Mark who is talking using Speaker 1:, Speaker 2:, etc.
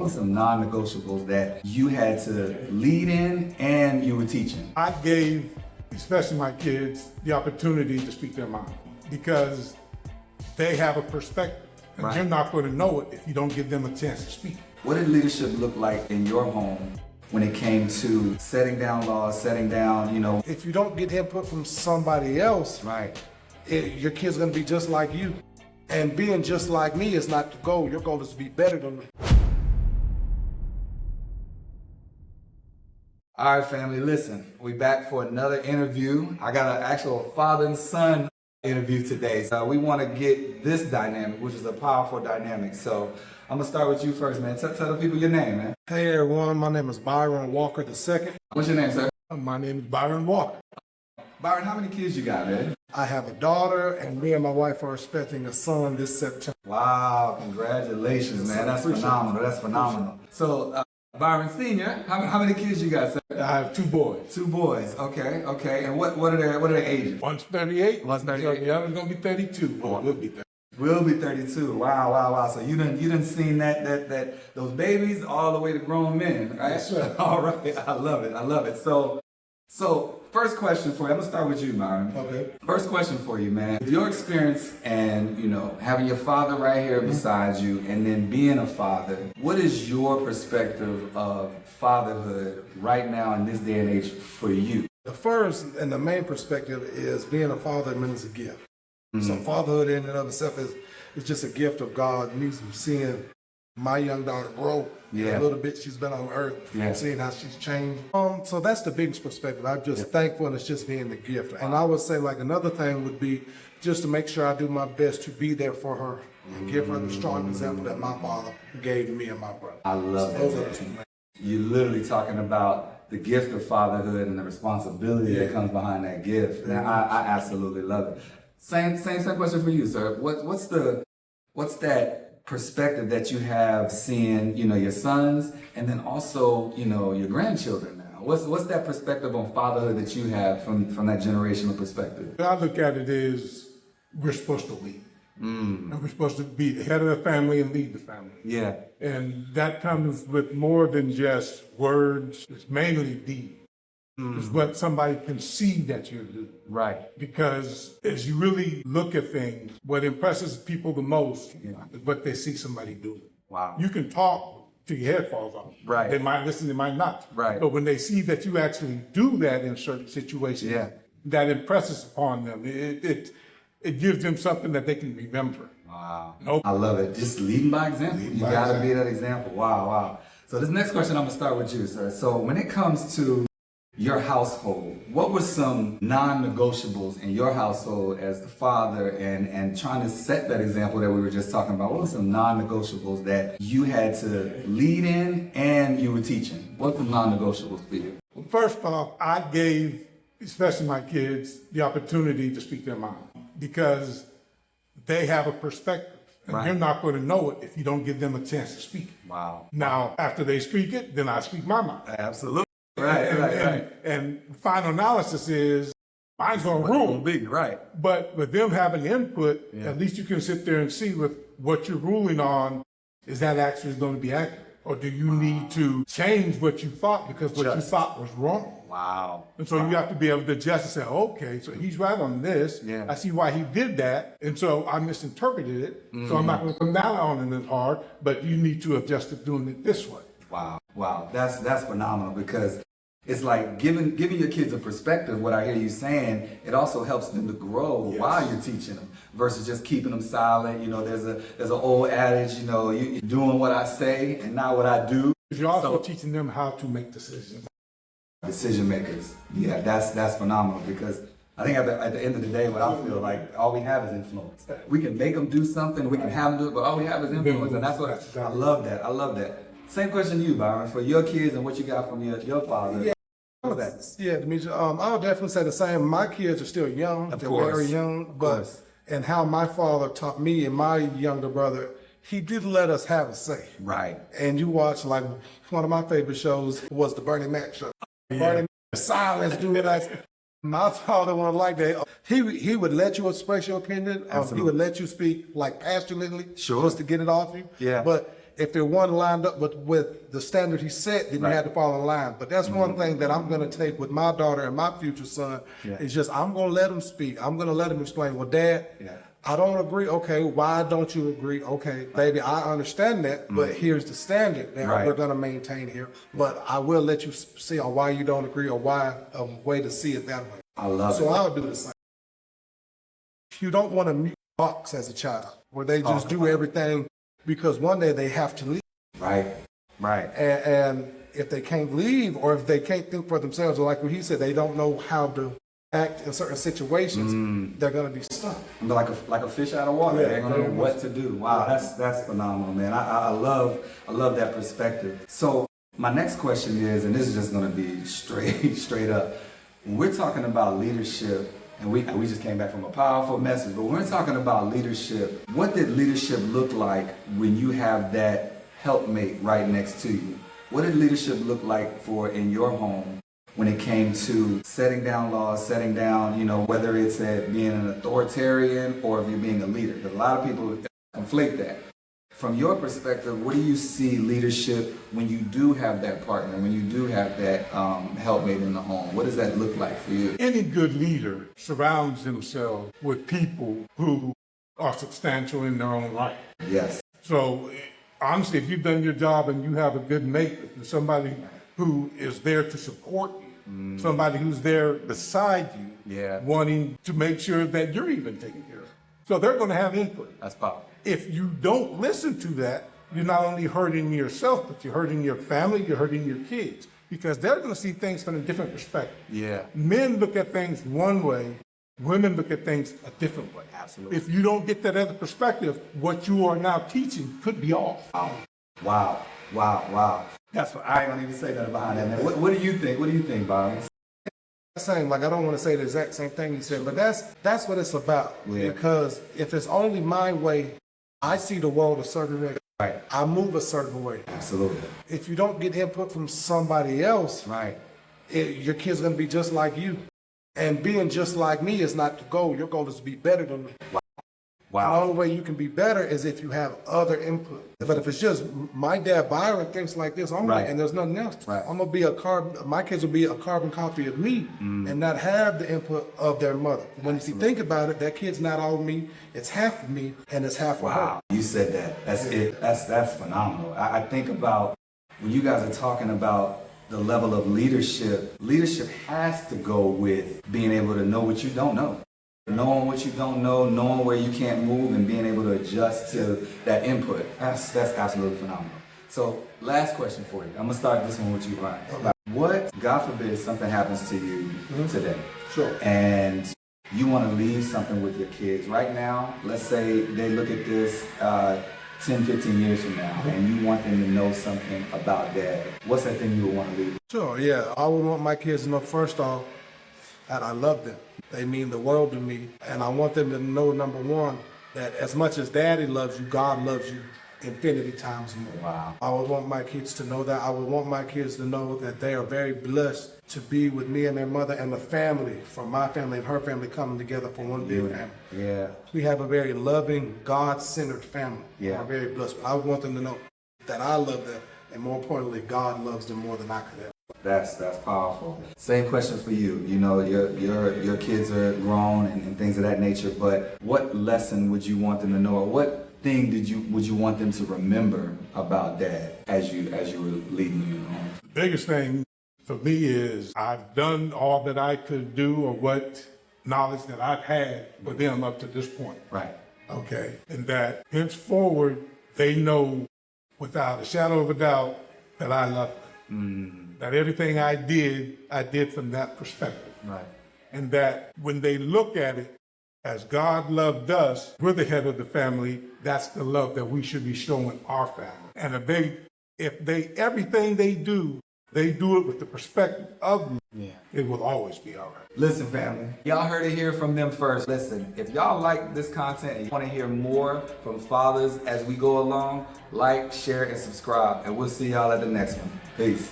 Speaker 1: were some non-negotiables that you had to lead in and you were teaching?
Speaker 2: I gave, especially my kids, the opportunity to speak their mind because they have a perspective. And
Speaker 1: Right.
Speaker 2: you're not going to know it if you don't give them a chance to speak.
Speaker 1: What did leadership look like in your home when it came to setting down laws, setting down,
Speaker 3: If you don't get input from somebody else,
Speaker 1: Right.
Speaker 3: your kid's gonna be just like you. And being just like me is not the goal. Your goal is to be better than me.
Speaker 1: All right, family, listen, we back for another interview. I got an actual father and son interview today. So we want to get this dynamic, which is a powerful dynamic. So I'm gonna start with you first, man. Tell the people your name, man.
Speaker 3: Hey everyone, my name is Byron Walker II.
Speaker 1: What's your name, sir?
Speaker 2: My name is Byron Walker.
Speaker 1: Byron, how many kids you got, man?
Speaker 3: I have a daughter, and me and my wife are expecting a son this September.
Speaker 1: Wow, congratulations, man. That's phenomenal. That's phenomenal. So, Byron Sr, how many kids you got, sir?
Speaker 2: I have two boys.
Speaker 1: Two boys. Okay. And what are their ages?
Speaker 2: One's 38.
Speaker 1: One's 38.
Speaker 2: The other's going to be 32. Or will be 30.
Speaker 1: Will be 32. Wow. So you done seen that those babies all the way to grown men, right?
Speaker 2: Yes, sir.
Speaker 1: All right. I love it. So first question for you. I'm gonna start with you, Byron.
Speaker 2: Okay.
Speaker 1: First question for you, man. Your experience and having your father right here beside you, and then being a father. What is your perspective of fatherhood right now in this day and age for you?
Speaker 3: The first and the main perspective is being a father means a gift. So fatherhood in and of itself is just a gift of God. Me seeing my young daughter grow a little bit. She's been on earth, seeing how she's changed. So that's the biggest perspective. I'm just thankful, and it's just being the gift. And I would say like another thing would be just to make sure I do my best to be there for her and give her the strong example that my father gave to me and my brother.
Speaker 1: I love
Speaker 3: Those
Speaker 1: that.
Speaker 3: are the two main.
Speaker 1: You're literally talking about the gift of fatherhood and the responsibility that comes behind that gift. And I absolutely love it. Same question for you, sir. What's that perspective that you have seeing, your sons and then also, your grandchildren now? What's that perspective on fatherhood that you have from that generational perspective?
Speaker 2: What I look at it is we're supposed to lead. And we're supposed to be the head of the family and lead the family.
Speaker 1: Yeah.
Speaker 2: And that comes with more than just words. It's mainly deed. It's what somebody can see that you do.
Speaker 1: Right.
Speaker 2: Because as you really look at things, what impresses people the most is what they see somebody do.
Speaker 1: Wow.
Speaker 2: You can talk till your head falls off.
Speaker 1: Right.
Speaker 2: They might listen, they might not.
Speaker 1: Right.
Speaker 2: But when they see that you actually do that in certain situations, that impresses upon them. It gives them something that they can remember.
Speaker 1: Wow.
Speaker 2: Nope.
Speaker 1: I love it. Just leading by example. You gotta be that example. Wow. So this next question, I'm gonna start with you, sir. So when it comes to your household, what were some non-negotiables in your household as the father and trying to set that example that we were just talking about? What were some non-negotiables that you had to lead in and you were teaching? What were non-negotiables for you?
Speaker 2: Well, first off, I gave, especially my kids, the opportunity to speak their mind because they have a perspective. And you're not going to know it if you don't give them a chance to speak.
Speaker 1: Wow.
Speaker 2: Now, after they speak it, then I speak my mind.
Speaker 1: Absolutely. Right.
Speaker 2: And final analysis is mine's going to rule.
Speaker 1: Right.
Speaker 2: But with them having input, at least you can sit there and see with what you're ruling on, is that actually going to be accurate? Or do you need to change what you thought because what you thought was wrong?
Speaker 1: Wow.
Speaker 2: And so you have to be able to adjust and say, okay, so he's right on this.
Speaker 1: Yeah.
Speaker 2: I see why he did that. And so I misinterpreted it. So I'm not going to come down on it as hard, but you need to adjust to doing it this way.
Speaker 1: Wow. That's phenomenal because it's like giving your kids a perspective. What I hear you saying, it also helps them to grow while you're teaching them versus just keeping them silent. There's an old adage, you're doing what I say and not what I do.
Speaker 2: You're also teaching them how to make decisions.
Speaker 1: Decision makers. Yeah, that's phenomenal because I think at the end of the day, what I feel like all we have is influence. We can make them do something, we can have them do it, but all we have is influence, and that's what I love that. Same question to you, Byron, for your kids and what you got from your father.
Speaker 3: Demetri, I would definitely say the same. My kids are still young. They're very young. And how my father taught me and my younger brother, he did let us have a say.
Speaker 1: Right.
Speaker 3: And you watch, like, one of my favorite shows was the Bernie Mac show. Bernie Mac, silence, do it. My father wasn't like that. He would let you express your opinion. He would let you speak, like, passionately, just to get it off you.
Speaker 1: Yeah.
Speaker 3: But if it wasn't lined up with the standard he set, then you had to fall in line. But that's one thing that I'm going to take with my daughter and my future son is just I'm going to let him speak. I'm going to let him explain, well, Dad, I don't agree. Okay, why don't you agree? Okay, baby, I understand that, but here's the standard that we're going to maintain here. But I will let you see why you don't agree or why a way to see it that way.
Speaker 1: I love it.
Speaker 3: So I'll do the same. You don't want to box as a child where they just do everything because one day they have to leave.
Speaker 1: Right.
Speaker 3: And if they can't leave or if they can't think for themselves, or like what he said, they don't know how to act in certain situations, they're going to be stuck.
Speaker 1: Like a fish out of water. They ain't gonna know what to do. Wow, that's phenomenal, man. I love that perspective. So my next question is, and this is just gonna be straight up. When we're talking about leadership, and we just came back from a powerful message, but when we're talking about leadership, what did leadership look like when you have that helpmate right next to you? What did leadership look like in your home when it came to setting down laws, setting down, whether it's at being an authoritarian or if you're being a leader? Because a lot of people conflate that. From your perspective, what do you see leadership when you do have that partner, when you do have that helpmate in the home? What does that look like for you?
Speaker 2: Any good leader surrounds himself with people who are substantial in their own right.
Speaker 1: Yes.
Speaker 2: So honestly, if you've done your job and you have a good mate, somebody who is there to support you, somebody who's there beside you, wanting to make sure that you're even taken care of. So they're going to have input.
Speaker 1: That's powerful.
Speaker 2: If you don't listen to that, you're not only hurting yourself, but you're hurting your family, you're hurting your kids, because they're going to see things from a different perspective.
Speaker 1: Yeah.
Speaker 2: Men look at things one way, women look at things a different way.
Speaker 1: Absolutely.
Speaker 2: If you don't get that other perspective, what you are now teaching could be off.
Speaker 1: Wow. That's what I ain't gonna even say that behind that, man. What do you think? What do you think, Byron?
Speaker 3: Same, like I don't want to say the exact same thing you said, but that's what it's about.
Speaker 1: Yeah.
Speaker 3: Because if it's only my way, I see the world a certain way.
Speaker 1: Right.
Speaker 3: I move a certain way.
Speaker 1: Absolutely.
Speaker 3: If you don't get input from somebody else, your kid's gonna be just like you. And being just like me is not the goal. Your goal is to be better than me.
Speaker 1: Wow.
Speaker 3: The only way you can be better is if you have other input. But if it's just my dad Byron thinks like this only, and there's nothing else, I'm gonna be my kids will be a carbon copy of me and not have the input of their mother. When you think about it, that kid's not all me, it's half of me and it's half of her.
Speaker 1: Wow, you said that. That's it. That's phenomenal. I think about when you guys are talking about the level of leadership. Leadership has to go with being able to know what you don't know. Knowing what you don't know, knowing where you can't move, and being able to adjust to that input. That's absolutely phenomenal. So, last question for you. I'm gonna start this one with you, Ryan. Okay. What, God forbid, something happens to you today, and you want to leave something with your kids right now. Let's say they look at this 10, 15 years from now, and you want them to know something about Dad. What's that thing you would want to leave?
Speaker 3: Sure, yeah. I would want my kids to know, first off, that I love them. They mean the world to me. And I want them to know, number one, that as much as Daddy loves you, God loves you infinity times more.
Speaker 1: Wow.
Speaker 3: I would want my kids to know that. I would want my kids to know that they are very blessed to be with me and their mother and the family, from my family and her family, coming together for one big family.
Speaker 1: Yeah.
Speaker 3: We have a very loving, God-centered family.
Speaker 1: Yeah.
Speaker 3: We're very blessed. But I want them to know that I love them, and more importantly, God loves them more than I could ever.
Speaker 1: That's powerful. Same question for you. You know, your kids are grown and things of that nature, but what lesson would you want them to know, or what thing would you want them to remember about Dad as you were leading you home?
Speaker 2: The biggest thing for me is I've done all that I could do, or what knowledge that I've had for them up to this point.
Speaker 1: Right.
Speaker 2: Okay. And that henceforward, they know without a shadow of a doubt that I love them. That everything I did from that perspective. Right. And that when they look at it as God loved us, we're the head of the family, that's the love that we should be showing our family. And if they everything they do it with the perspective of me, it will always be all right.
Speaker 1: Listen, family, y'all heard it here from them first. Listen, if y'all like this content and you want to hear more from fathers as we go along, like, share, and subscribe. And we'll see y'all at the next one. Peace.